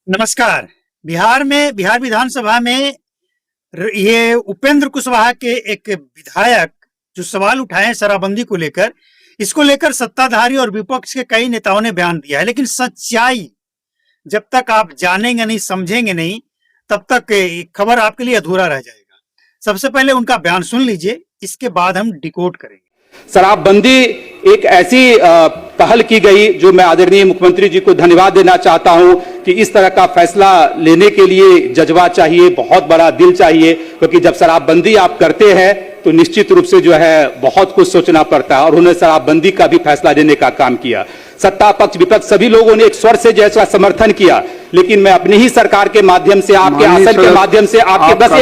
नमस्कार। बिहार विधानसभा में ये उपेंद्र कुशवाहा के एक विधायक जो सवाल उठाए हैं शराबबंदी को लेकर, इसको लेकर सत्ताधारी और विपक्ष के कई नेताओं ने बयान दिया है, लेकिन सच्चाई जब तक आप जानेंगे नहीं, समझेंगे नहीं, तब तक खबर आपके लिए अधूरा रह जाएगा। सबसे पहले उनका बयान सुन लीजिए, इसके बाद हम डिकोड करेंगे। शराबबंदी एक ऐसी पहल की गई जो मैं आदरणीय मुख्यमंत्री जी को धन्यवाद देना चाहता हूं कि इस तरह का फैसला लेने के लिए जज्बा चाहिए, बहुत बड़ा दिल चाहिए, क्योंकि जब शराबबंदी आप करते हैं तो निश्चित रूप से जो है बहुत कुछ सोचना पड़ता है और उन्होंने शराबबंदी का भी फैसला लेने का काम किया। सत्ता पक्ष विपक्ष सभी लोगों ने एक स्वर से जैसा समर्थन किया, लेकिन मैं अपनी ही सरकार के माध्यम से, आपके आसन के माध्यम से, आपके बस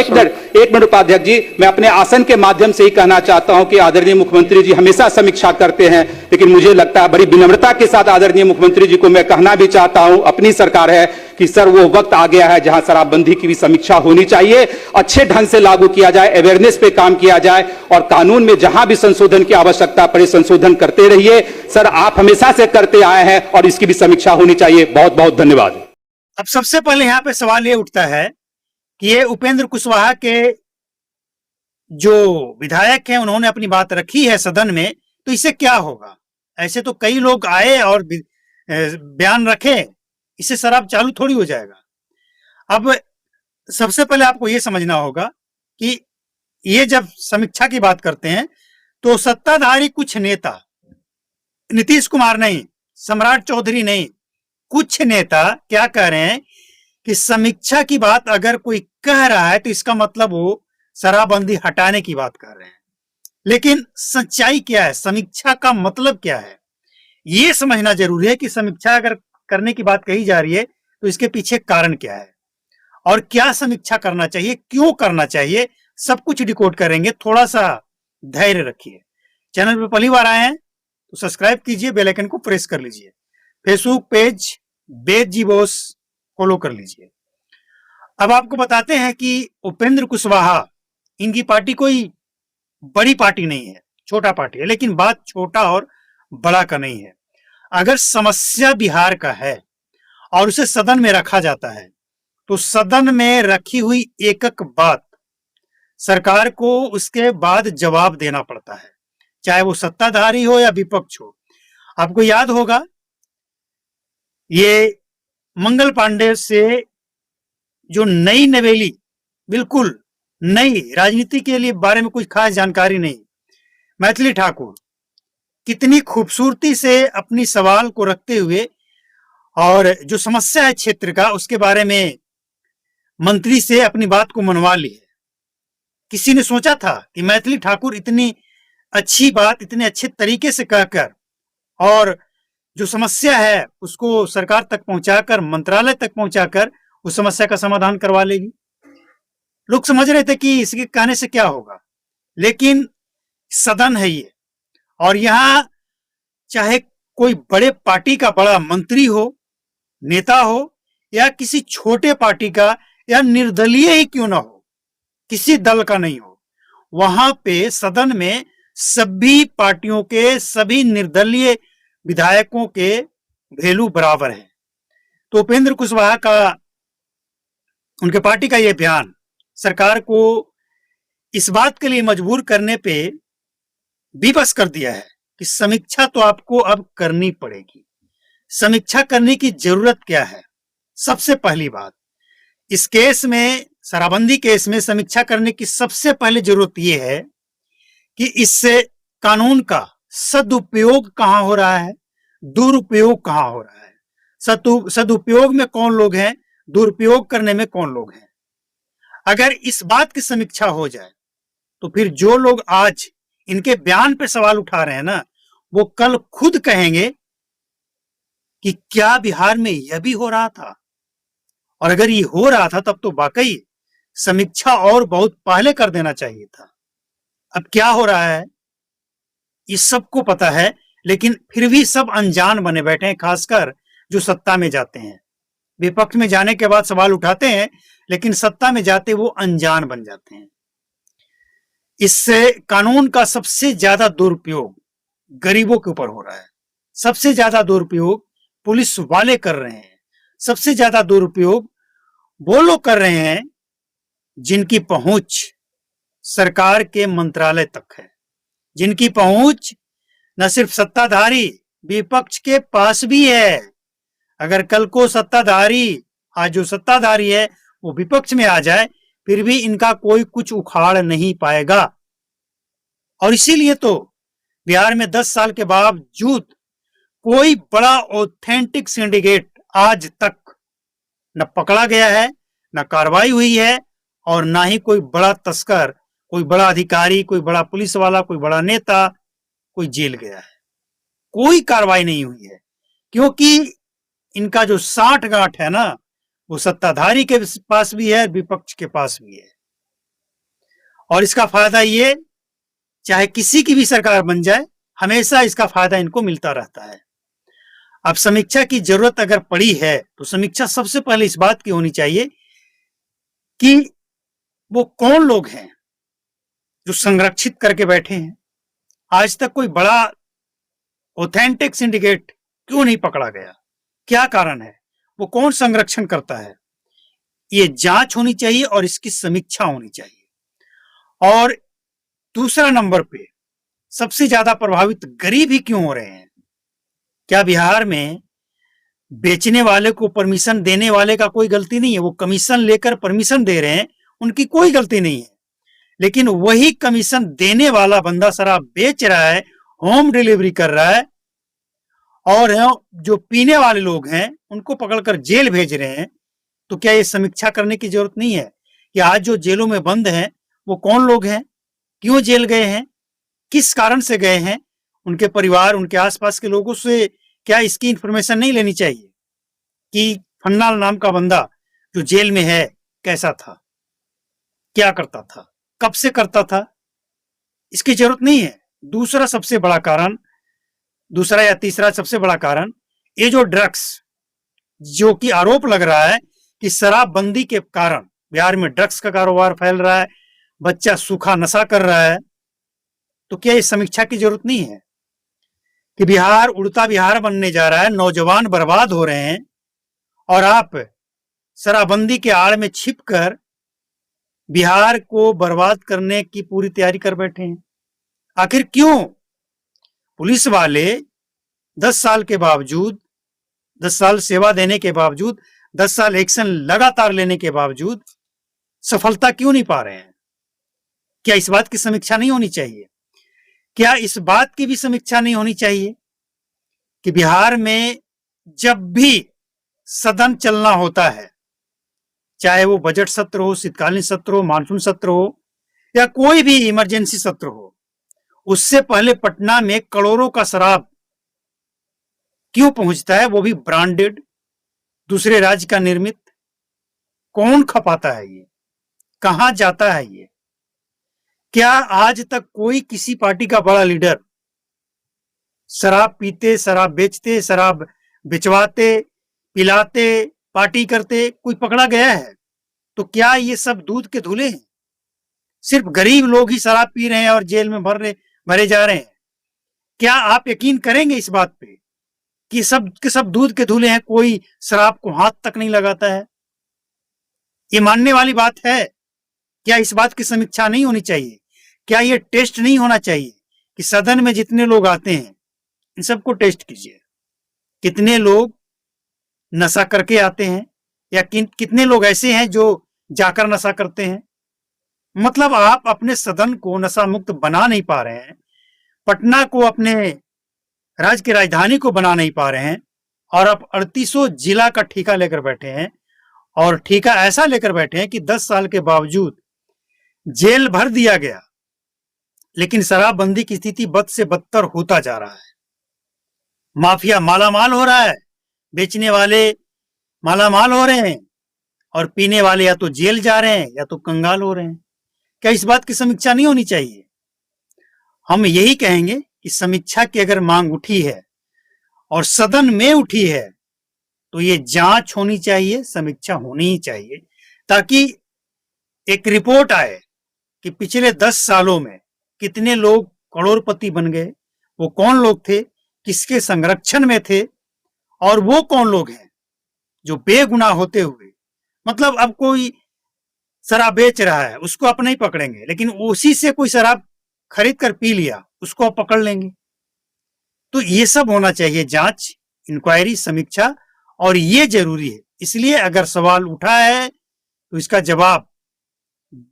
एक मिनट उपाध्यक्ष जी, मैं अपने आसन के माध्यम से ही कहना चाहता हूं कि आदरणीय मुख्यमंत्री जी हमेशा समीक्षा करते हैं, लेकिन मुझे लगता है बड़ी विनम्रता के साथ आदरणीय मुख्यमंत्री जी को मैं कहना भी चाहता हूं, अपनी सरकार है कि सर वो वक्त आ गया है जहां शराबबंदी की भी समीक्षा होनी चाहिए, अच्छे ढंग से लागू किया जाए, अवेयरनेस पे काम किया जाए और कानून में जहां भी संशोधन की आवश्यकता पड़े संशोधन करते रहिए। सर आप हमेशा से करते आए हैं और इसकी भी समीक्षा होनी चाहिए। बहुत बहुत धन्यवाद। अब सबसे पहले यहाँ पे सवाल ये उठता है कि ये उपेंद्र कुशवाहा के जो विधायक हैं उन्होंने अपनी बात रखी है सदन में, तो इससे क्या होगा? ऐसे तो कई लोग आए और बयान रखे, इससे शराब चालू थोड़ी हो जाएगा। अब सबसे पहले आपको ये समझना होगा कि ये जब समीक्षा की बात करते हैं तो सत्ताधारी कुछ नेता, नीतीश कुमार नहीं, सम्राट चौधरी नहीं, कुछ नेता क्या कह रहे हैं कि समीक्षा की बात अगर कोई कह रहा है तो इसका मतलब वो शराबबंदी हटाने की बात कर रहे हैं। लेकिन सच्चाई क्या है? समीक्षा का मतलब क्या है? ये समझना जरूरी है कि समीक्षा अगर करने की बात कही जा रही है तो इसके पीछे कारण क्या है और क्या समीक्षा करना चाहिए, क्यों करना चाहिए, सब कुछ डिकोड करेंगे। थोड़ा सा धैर्य रखिए। चैनल पे पहली बार आए हैं तो सब्सक्राइब कीजिए, बेल आइकन को प्रेस कर लीजिए। फेसबुक पेज वेद जी बोस फॉलो कर लीजिए। अब आपको बताते हैं कि उपेंद्र कुशवाहा, इनकी पार्टी कोई बड़ी पार्टी नहीं है, छोटा पार्टी है, लेकिन बात छोटा और बड़ा का नहीं है। अगर समस्या बिहार का है और उसे सदन में रखा जाता है तो सदन में रखी हुई एक एक बात सरकार को उसके बाद जवाब देना पड़ता है, चाहे वो सत्ताधारी हो या विपक्ष हो। आपको याद होगा ये मंगल पांडे से जो नई नवेली, बिल्कुल नई, राजनीति के लिए बारे में कुछ खास जानकारी नहीं, मैथिली ठाकुर कितनी खूबसूरती से अपनी सवाल को रखते हुए और जो समस्या है क्षेत्र का उसके बारे में मंत्री से अपनी बात को मनवा ली है। किसी ने सोचा था कि मैथिली ठाकुर इतनी अच्छी बात इतने अच्छे तरीके से कहकर और जो समस्या है उसको सरकार तक पहुंचाकर, मंत्रालय तक पहुंचाकर उस समस्या का समाधान करवा लेगी? लोग समझ रहे थे कि इसके कहने से क्या होगा, लेकिन सदन है ये और यहां चाहे कोई बड़े पार्टी का बड़ा मंत्री हो, नेता हो, या किसी छोटे पार्टी का या निर्दलीय ही क्यों ना हो, किसी दल का नहीं हो, वहां पे सदन में सभी पार्टियों के, सभी निर्दलीय विधायकों के वैल्यू बराबर है। तो उपेंद्र कुशवाहा का, उनके पार्टी का यह बयान सरकार को इस बात के लिए मजबूर करने पे विवश कर दिया है कि समीक्षा तो आपको अब करनी पड़ेगी। समीक्षा करने की जरूरत क्या है? सबसे पहली बात, इस केस में, शराबबंदी केस में समीक्षा करने की सबसे पहले जरूरत यह है कि इससे कानून का सदुपयोग कहां हो रहा है, दुरुपयोग कहां हो रहा है। सदुपयोग में कौन लोग हैं, दुरुपयोग करने में कौन लोग हैं। अगर इस बात की समीक्षा हो जाए तो फिर जो लोग आज इनके बयान पे सवाल उठा रहे हैं ना, वो कल खुद कहेंगे कि क्या बिहार में यह भी हो रहा था? और अगर ये हो रहा था तब तो वाकई समीक्षा और बहुत पहले कर देना चाहिए था। अब क्या हो रहा है इस सबको पता है, लेकिन फिर भी सब अनजान बने बैठे हैं, खासकर जो सत्ता में जाते हैं। विपक्ष में जाने के बाद सवाल उठाते हैं, लेकिन सत्ता में जाते वो अनजान बन जाते हैं। इससे कानून का सबसे ज्यादा दुरुपयोग गरीबों के ऊपर हो रहा है, सबसे ज्यादा दुरुपयोग पुलिस वाले कर रहे हैं, सबसे ज्यादा दुरुपयोग वो लोग कर रहे हैं जिनकी पहुंच सरकार के मंत्रालय तक है, जिनकी पहुंच न सिर्फ सत्ताधारी विपक्ष के पास भी है। अगर कल को सत्ताधारी, आज जो सत्ताधारी है वो विपक्ष में आ जाए, फिर भी इनका कोई कुछ उखाड़ नहीं पाएगा। और इसीलिए तो बिहार में 10 साल के बावजूद कोई बड़ा ऑथेंटिक सिंडिकेट आज तक न पकड़ा गया है, न कार्रवाई हुई है, और ना ही कोई बड़ा तस्कर, कोई बड़ा अधिकारी, कोई बड़ा पुलिस वाला, कोई बड़ा नेता कोई जेल गया है। कोई कार्रवाई नहीं हुई है, क्योंकि इनका जो साठ गांठ है ना, वो सत्ताधारी के पास भी है, विपक्ष के पास भी है। और इसका फायदा ये, चाहे किसी की भी सरकार बन जाए, हमेशा इसका फायदा इनको मिलता रहता है। अब समीक्षा की जरूरत अगर पड़ी है तो समीक्षा सबसे पहले इस बात की होनी चाहिए कि वो कौन लोग हैं जो संरक्षित करके बैठे हैं। आज तक कोई बड़ा ऑथेंटिक सिंडिकेट क्यों नहीं पकड़ा गया? क्या कारण है? वो कौन संरक्षण करता है? ये जांच होनी चाहिए और इसकी समीक्षा होनी चाहिए। और दूसरा नंबर पे सबसे ज्यादा प्रभावित गरीब ही क्यों हो रहे हैं? क्या बिहार में बेचने वाले को परमिशन देने वाले का कोई गलती नहीं है? वो कमीशन लेकर परमिशन दे रहे हैं, उनकी कोई गलती नहीं है। लेकिन वही कमीशन देने वाला बंदा शराब बेच रहा है, होम डिलीवरी कर रहा है, और जो पीने वाले लोग हैं उनको पकड़कर जेल भेज रहे हैं। तो क्या ये समीक्षा करने की जरूरत नहीं है कि आज जो जेलों में बंद हैं वो कौन लोग हैं, क्यों जेल गए हैं, किस कारण से गए हैं? उनके परिवार, उनके आसपास के लोगों से क्या इसकी इंफॉर्मेशन नहीं लेनी चाहिए कि फन्ना नाम का बंदा जो जेल में है कैसा था, क्या करता था, कब से करता था? इसकी जरूरत नहीं है। दूसरा सबसे बड़ा कारण, दूसरा या तीसरा सबसे बड़ा कारण, ये जो ड्रग्स, जो कि आरोप लग रहा है कि शराबबंदी के कारण बिहार में ड्रग्स का कारोबार फैल रहा है, बच्चा सूखा नशा कर रहा है। तो क्या ये समीक्षा की जरूरत नहीं है कि बिहार उड़ता बिहार बनने जा रहा है, नौजवान बर्बाद हो रहे हैं, और आप शराबबंदी के आड़ में छिपकर बिहार को बर्बाद करने की पूरी तैयारी कर बैठे हैं? आखिर क्यों? पुलिस वाले 10 साल के बावजूद, 10 साल सेवा देने के बावजूद, 10 साल एक्शन लगातार लेने के बावजूद सफलता क्यों नहीं पा रहे हैं? क्या इस बात की समीक्षा नहीं होनी चाहिए? क्या इस बात की भी समीक्षा नहीं होनी चाहिए कि बिहार में जब भी सदन चलना होता है, चाहे वो बजट सत्र हो, शीतकालीन सत्र हो, मानसून सत्र हो, या कोई भी इमरजेंसी सत्र हो, उससे पहले पटना में करोड़ों का शराब क्यों पहुंचता है, वो भी ब्रांडेड, दूसरे राज्य का निर्मित? कौन खपाता है ये? कहां जाता है ये? क्या आज तक कोई किसी पार्टी का बड़ा लीडर शराब पीते, शराब बेचते, शराब बिचवाते, पिलाते, पार्टी करते कोई पकड़ा गया है? तो क्या ये सब दूध के धुले हैं? सिर्फ गरीब लोग ही शराब पी रहे हैं और जेल में भरे जा रहे हैं? क्या आप यकीन करेंगे इस बात पे कि सब के सब दूध के धुले हैं, कोई शराब को हाथ तक नहीं लगाता है? ये मानने वाली बात है? क्या इस बात की समीक्षा नहीं होनी चाहिए? क्या ये टेस्ट नहीं होना चाहिए कि सदन में जितने लोग आते हैं इन सबको टेस्ट कीजिए, कितने लोग नशा करके आते हैं, या कितने लोग ऐसे हैं जो जाकर नशा करते हैं? मतलब आप अपने सदन को नशा मुक्त बना नहीं पा रहे हैं, पटना को अपने राज्य की राजधानी को बना नहीं पा रहे हैं, और आप 3800 जिला का ठेका लेकर बैठे हैं, और ठेका ऐसा लेकर बैठे हैं कि 10 साल के बावजूद जेल भर दिया गया, लेकिन शराबबंदी की स्थिति बद से बदतर होता जा रहा है। माफिया मालामाल हो रहा है, बेचने वाले मालामाल हो रहे हैं, और पीने वाले या तो जेल जा रहे हैं या तो कंगाल हो रहे हैं। क्या इस बात की समीक्षा नहीं होनी चाहिए? हम यही कहेंगे कि समीक्षा की अगर मांग उठी है और सदन में उठी है तो ये जांच होनी चाहिए, समीक्षा होनी ही चाहिए, ताकि एक रिपोर्ट आए कि पिछले 10 सालों में कितने लोग करोड़पति बन गए, वो कौन लोग थे, किसके संरक्षण में थे, और वो कौन लोग हैं जो बेगुनाह होते हुए, मतलब अब कोई शराब बेच रहा है उसको आप नहीं पकड़ेंगे, लेकिन उसी से कोई शराब खरीद कर पी लिया उसको आप पकड़ लेंगे। तो ये सब होना चाहिए, जांच, इंक्वायरी, समीक्षा, और ये जरूरी है। इसलिए अगर सवाल उठा है तो इसका जवाब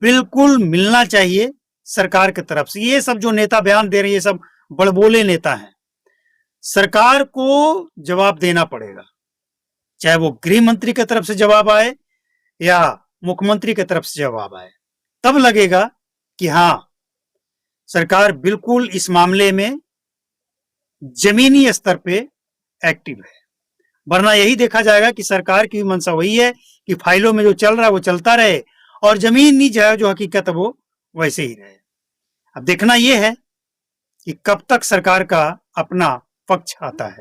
बिल्कुल मिलना चाहिए सरकार की तरफ से। ये सब जो नेता बयान दे रहे हैं ये सब बड़बोले नेता हैं। सरकार को जवाब देना पड़ेगा, चाहे वो गृह मंत्री की तरफ से जवाब आए या मुख्यमंत्री की तरफ से जवाब आए, तब लगेगा कि हां सरकार बिल्कुल इस मामले में जमीनी स्तर पे एक्टिव है। वरना यही देखा जाएगा कि सरकार की मंशा वही है कि फाइलों में जो चल रहा है वो चलता रहे और जमीनी जो हकीकत है वो वैसे ही रहे। अब देखना यह है कि कब तक सरकार का अपना पक्ष आता है।